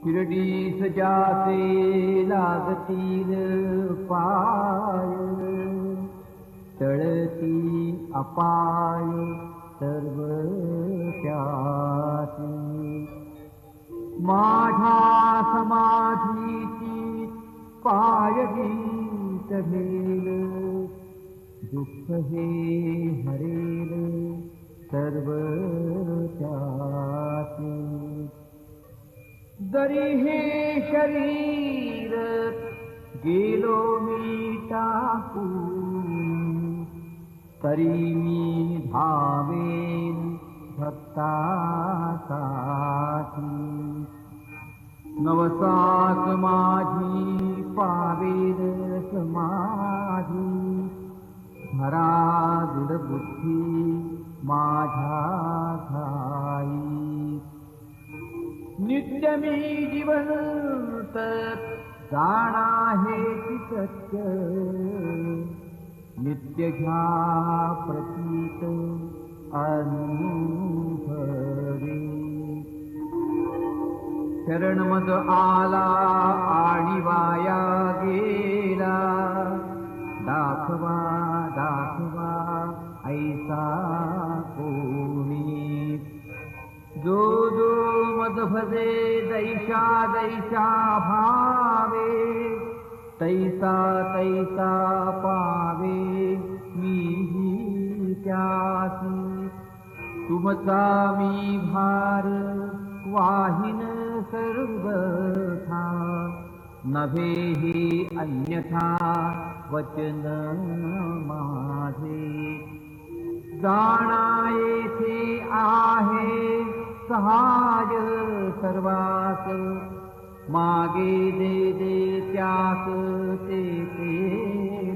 शिर्डीस जाचे लागतील पाय, टळती अपाय सर्व त्याची. माझ्या समाधीची पायवी चढेल, दुःख हे हरेल सर्व त्याची. जरी हे शरीर गेलो मी टाकून, तरी मी धावेन भक्तासाठी. नवसात माझी पावेल समाधी, धरा दृढबुद्धी माझ्या ठाई. नित्य मी जीवंत जाणा हेची सत्य, नित्य घ्या प्रतीत अनुभवी. शरण मज आला आणि वाया गेला, दाखवा दाखवा ऐसा कोणी. जो जो मद भजे दैशा दैशा भावे, तैसा तैसा पावे मीही त्यासी. तुमचा मी भार वाहिन सर्वथा, नभे ही अन्यथा वचन माझे. जाणा येथे आहे सहाय सर्वास, मागे दे दे त्यास ते ते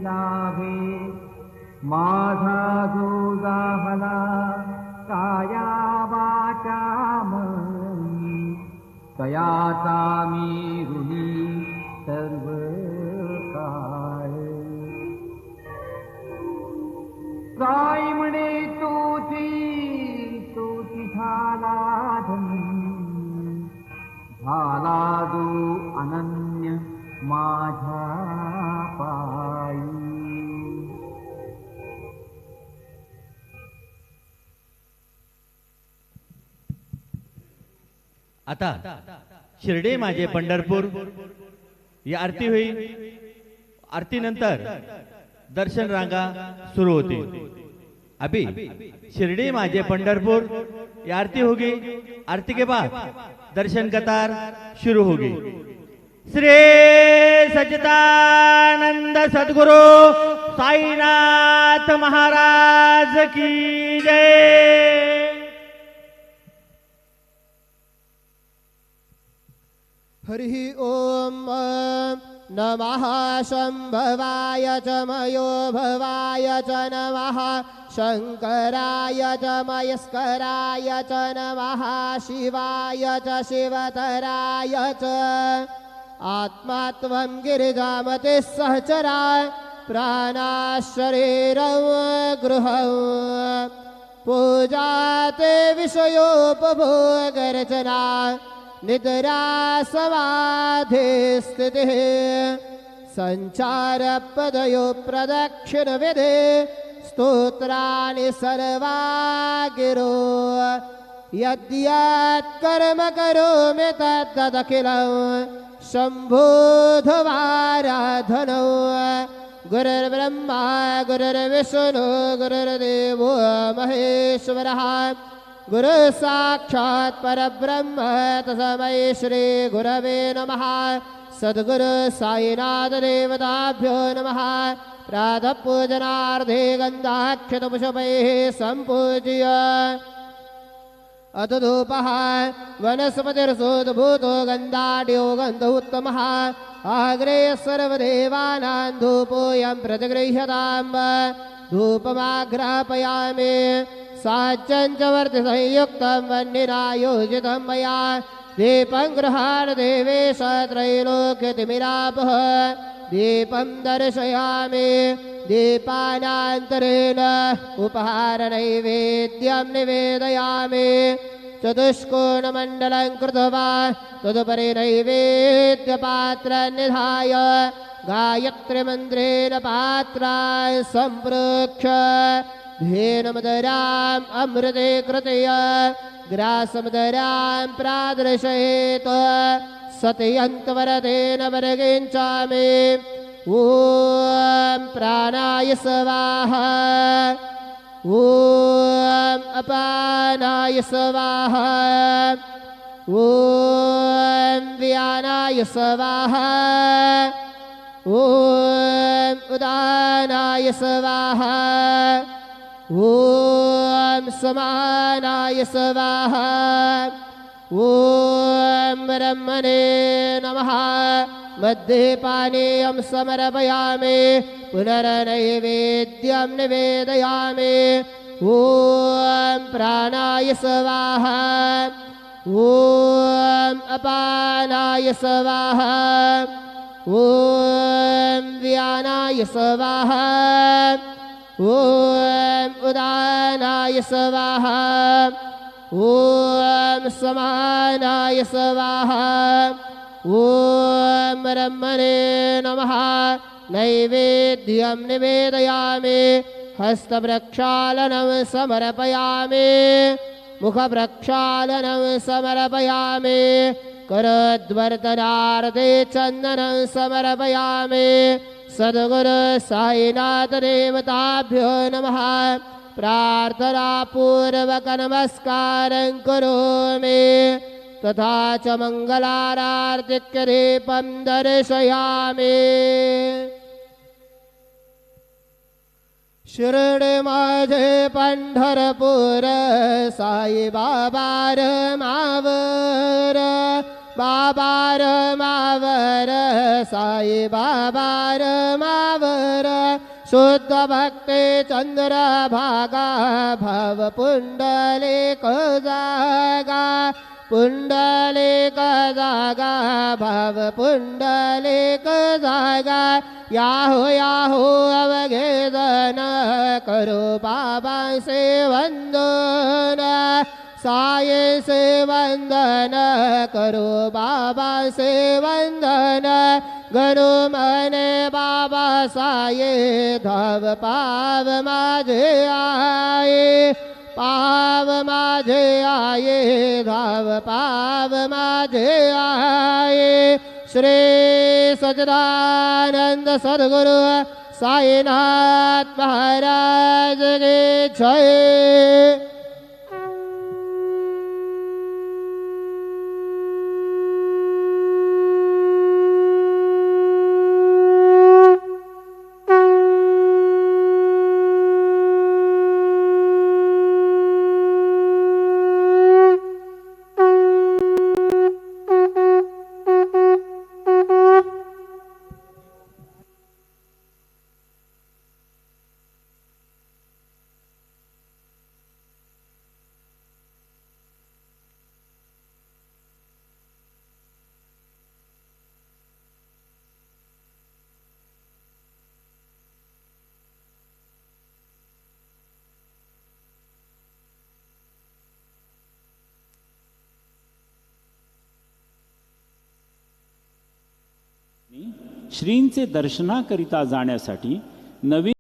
लाभे. माझा जो जाहला काया वाचा मनी, तयाचा मी ऋणी सर्व काळ. काय म्हणे तोची तोची झाला धनी, झाला जो अनन्य माझ्या पायी. आता शिर्डी माझे पंढरपूर ही आरती होईल. आरतीनंतर दर्शन रांगा सुरू होतील. अभी शिर्डी माझे पंढरपुर ये आरती होगी. आरती के बाद दर्शन कतार शुरू होगी. श्री सच्चिदानंद सद्गुरु साईनाथ महाराज की जय. हरि ओम नमः शंभवाय च मयो भवाय च नमः शंकराय च मयस्कराय च नमः शिवाय च शिवतराय च. आत्मा त्वं गिरिजामते सहचरा प्राणाशरीरं गृहं. पूजाते विषयोपभोगर्चना निद्रा समाधि स्थितिः. संचार पदयो प्रदक्षिण विधे स्तोत्राणि सर्वा गिरो. यद्यत् कर्म करोमि तद्दखिलं शम्भोऽधवाराधनो. गुरुर्ब्रह्मा गुरुर्विष्णु गुरुर्देवो महेश्वरः. गुरु साक्षात् परब्रह्म तस्मै श्री गुरवे नमः. सद्गुरु साईनाथ देवताभ्यो नमः. प्रातः पूजनार्थे गन्धाक्षतपुष्पैः सम्पूज्य अथ धूपः वनस्पतिर्सोद्भूतो गन्धाढ्यो गन्ध उत्तमः. आग्रे सर्वदेवानां धूपोऽयं प्रतिगृह्यताम्. धूपमाघ्रापयामि साज्यञ्च वर्तिसंयुक्तं वह्निना योजितं मया. दीपं गृहाण देवेश त्रैलोक्यतिमिरापः. दीपं दर्शयामि दीपानान्तरेण उपहारनैवेद्यं निवेदयामि. चतुष्कोणमण्डलं कृत्वा तदुपरि नैवेद्यपात्रं निधाय गायत्रीमन्त्रेण पात्राय सम्प्रोक्ष्य धेनुमदराम् अमृते कृतय ग्रासमदरां प्रादर्शयेत् सत्यन्तवरतेन वर्गिञ्चामि ॐ प्राणाय स्वाहा ॐ अपानाय स्वाहा ॐ व्यानाय स्वाहा ॐ उदानाय स्वाहा ॐ समानाय स्वाहा ॐ ब्रह्मणे नमः मध्ये पानीयं समर्पयामि पुनर्नैवेद्यं निवेदयामि ॐ प्राणाय स्वाहा ॐ अपानाय स्वाहा ॐ व्यानाय स्वाहा ॐ उदानाय स्वाहा ॐ समानाय स्वाहा ॐ ब्रह्मणे नमः नैवेद्यं निवेदयामि हस्तप्रक्षालनं समर्पयामि मुखप्रक्षालनं समर्पयामि करद्वर्तनार्थे चन्दनं समर्पयामि सद्गुरु साईनाथ देवताभ्यो नमः प्रार्थनापूर्वक नमस्कारं करोमि तथा च मङ्गलारार्तिक्यदीपं दर्शयामि शिर्डी माझे पंढरपूर साई बाबार मावर बाबार मावर साई बाबार मावर शुद्ध भक्ते चंद्र भागा भव पुंडलिक जागा पुंडलिक जागा भव पुंडलिक जागा याहो याहो अवघे जन करो बाबा से वंदन साये से वंदन करो बाबा से वंदन गणो मने बाबा साये धव पाव माझे आये पाव माझे आये धाव पाव माझे आये श्री सच्चिदानंद सद्गुरु साईनाथ महाराज की जय। श्रींचे दर्शनाकरिता जाण्यासाठी नवीन